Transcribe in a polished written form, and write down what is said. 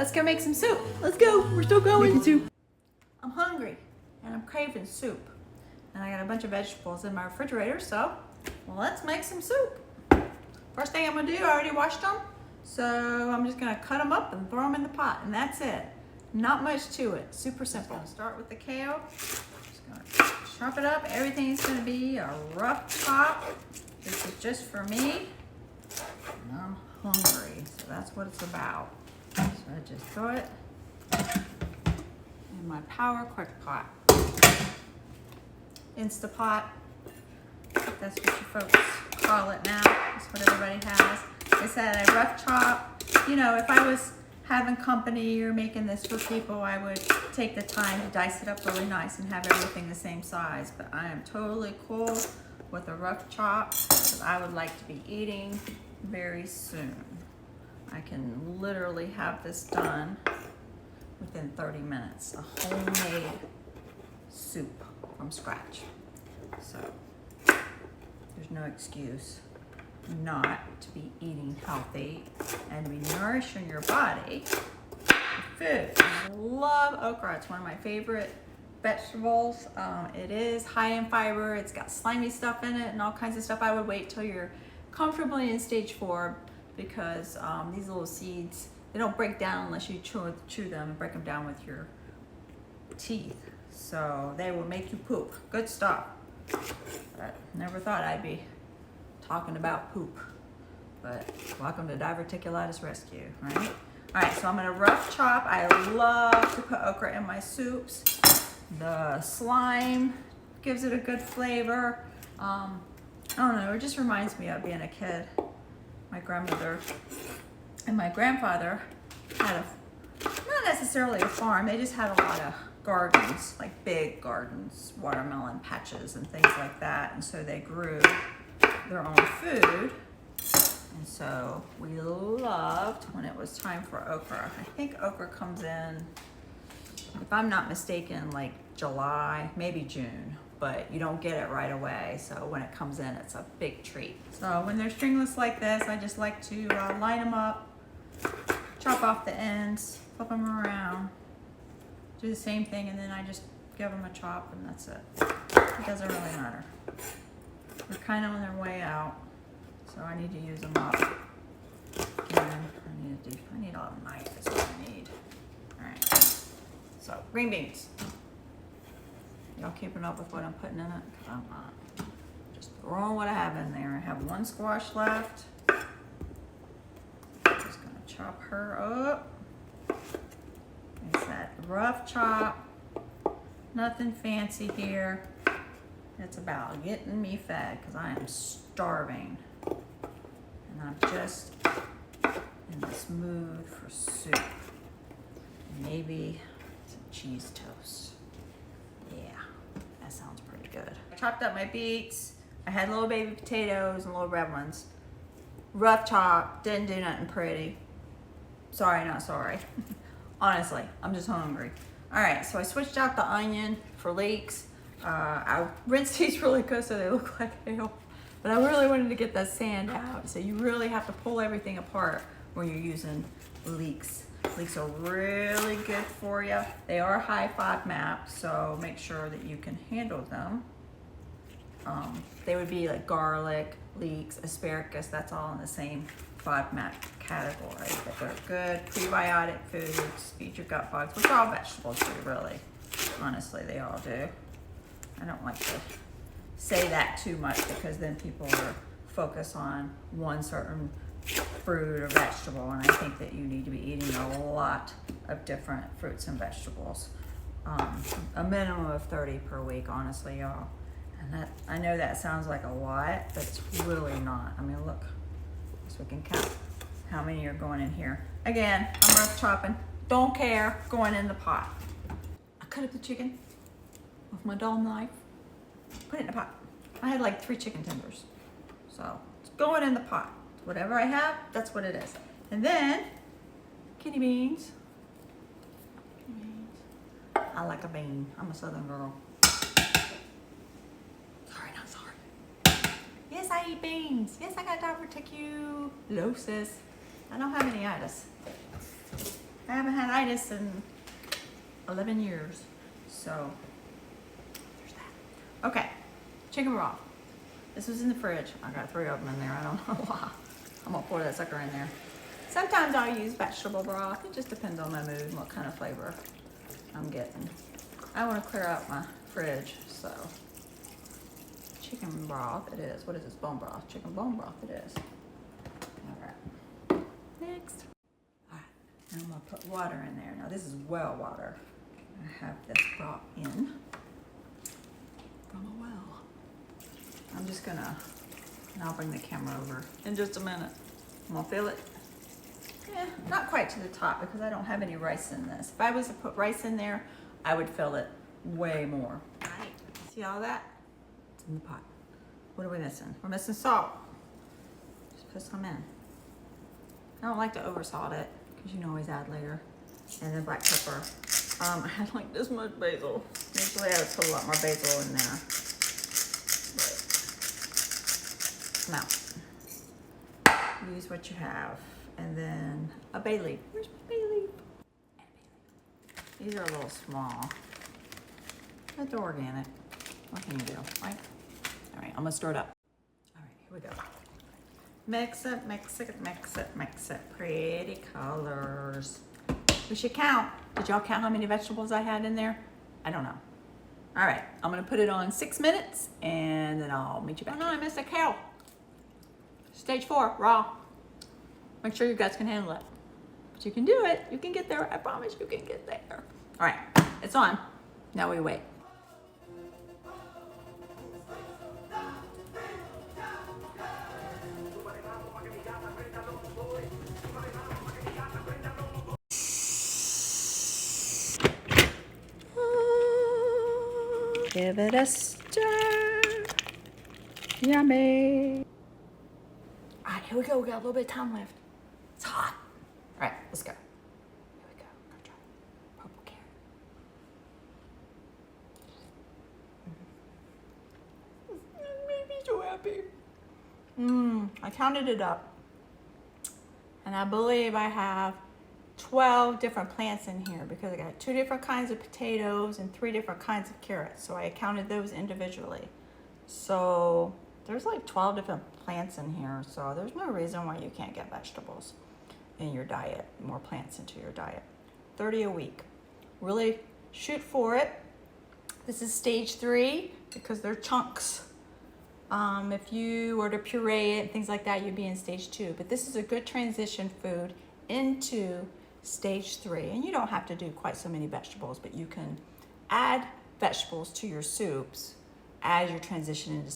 Let's go make some soup. Let's go. We're still going. Making soup. I'm hungry and I'm craving soup. And I got a bunch of vegetables in my refrigerator, so let's make some soup. First thing I'm gonna do, I already washed them, so I'm just gonna cut them up and throw them in the pot, and that's it. Not much to it, super simple. I'm gonna start with the kale. Just gonna chop it up. Everything's gonna be a rough chop. This is just for me, and I'm hungry, so that's what it's about. So I just throw it in my Power Quick Pot. Instapot, that's what you folks call it now. That's what everybody has. They said a rough chop. You know, if I was having company or making this for people, I would take the time to dice it up really nice and have everything the same size. But I am totally cool with a rough chop that I would like to be eating very soon. I can literally have this done within 30 minutes. A homemade soup from scratch. So there's no excuse not to be eating healthy and be nourishing your body with food. I love okra. It's one of my favorite vegetables. It is high in fiber. It's got slimy stuff in it and all kinds of stuff. I would wait till you're comfortably in stage 4 because these little seeds, they don't break down unless you chew them and break them down with your teeth. So they will make you poop. Good stuff. But never thought I'd be talking about poop. But welcome to Diverticulitis Rescue, right? All right, so I'm gonna rough chop. I love to put okra in my soups. The slime gives it a good flavor. I don't know, it just reminds me of being a kid. My grandmother and my grandfather had not necessarily a farm, they just had a lot of gardens, like big gardens, watermelon patches and things like that. And so they grew their own food. And so we loved when it was time for okra. I think okra comes in, if I'm not mistaken, like July, maybe June, but you don't get it right away. So when it comes in, it's a big treat. So when they're stringless like this, I just like to line them up, chop off the ends, flip them around, do the same thing, and then I just give them a chop and that's it. It doesn't really matter. They're kind of on their way out, so I need to use them up. Again, I need a knife is what I need. All right, so green beans. Y'all keeping up with what I'm putting in it? 'Cause I'm not. Just throwing what I have in there. I have one squash left. Just gonna chop her up. It's that rough chop. Nothing fancy here. It's about getting me fed because I am starving. And I'm just in this mood for soup. Maybe some cheese toast. Yeah, that sounds pretty good. I chopped up my beets. I had little baby potatoes and little red ones. Rough chop, didn't do nothing pretty. Sorry, not sorry. Honestly, I'm just hungry. All right, so I switched out the onion for leeks. I rinsed these really good so they look like hail, but I really wanted to get that sand out. So you really have to pull everything apart when you're using leeks. Leeks are really good for you. They are high FODMAP, so make sure that you can handle them. They would be like garlic, leeks, asparagus, that's all in the same FODMAP category. But they're good prebiotic foods, feed your gut bugs, which all vegetables do, really. Honestly, they all do. I don't like to say that too much because then people are focused on one certain fruit or vegetable, and I think that you need to be eating a lot of different fruits and vegetables. A minimum of 30 per week, honestly, y'all. And that, I know that sounds like a lot, but it's really not. I mean, look, so we can count how many are going in here. Again, I'm rough chopping, don't care, going in the pot. I cut up the chicken with my dull knife, put it in the pot. I had like 3 chicken tenders. So it's going in the pot. Whatever I have, that's what it is. And then, kidney beans. I like a bean. I'm a Southern girl. Sorry, not sorry. Yes, I eat beans. Yes, I got diverticulitis. I don't have any itis. I haven't had itis in 11 years. So, there's that. Okay, chicken broth. This was in the fridge. I got 3 of them in there. I don't know why. I'm gonna pour that sucker in there. Sometimes I'll use vegetable broth. It just depends on my mood and what kind of flavor I'm getting. I want to clear out my fridge, so chicken broth it is. What is this? Bone broth. Chicken bone broth it is. All right. Next. All right. Now I'm gonna put water in there. Now this is well water. I have this brought in from a well. I'm just gonna, and I'll bring the camera over in just a minute. I'm gonna fill it. Yeah, not quite to the top because I don't have any rice in this. If I was to put rice in there, I would fill it way more. All right, see all that? It's in the pot. What are we missing? We're missing salt. Just put some in. I don't like to over salt it because you can always add later. And then black pepper. I had like this much basil. Usually I would put a lot more basil in there. But now, use what you have. And then a bay leaf. Where's my bay leaf? And a bay leaf. These are a little small. But they're organic. What can you do, right? All right, I'm gonna stir it up. All right, here we go. Mix it, mix it, mix it, mix it. Pretty colors. We should count. Did y'all count how many vegetables I had in there? I don't know. All right, I'm gonna put it on 6 minutes and then I'll meet you back. Oh no, I missed a cow. Stage 4, raw. Make sure you guys can handle it. But you can do it. You can get there. I promise you can get there. All right, it's on. Now we wait. Give it a stir. Yummy. All right, here we go. We got a little bit of time left. It's hot. All right, let's go. Here we go. Go try purple carrot. Made me so happy. I counted it up. And I believe I have 12 different plants in here because I got 2 different kinds of potatoes and 3 different kinds of carrots. So I counted those individually. So there's like 12 different plants in here. So there's no reason why you can't get vegetables in your diet, more plants into your diet. 30 a week. Really shoot for it. This is stage 3 because they're chunks. If you were to puree it and things like that, you'd be in stage 2. But this is a good transition food into stage 3. And you don't have to do quite so many vegetables, but you can add vegetables to your soups as you transition into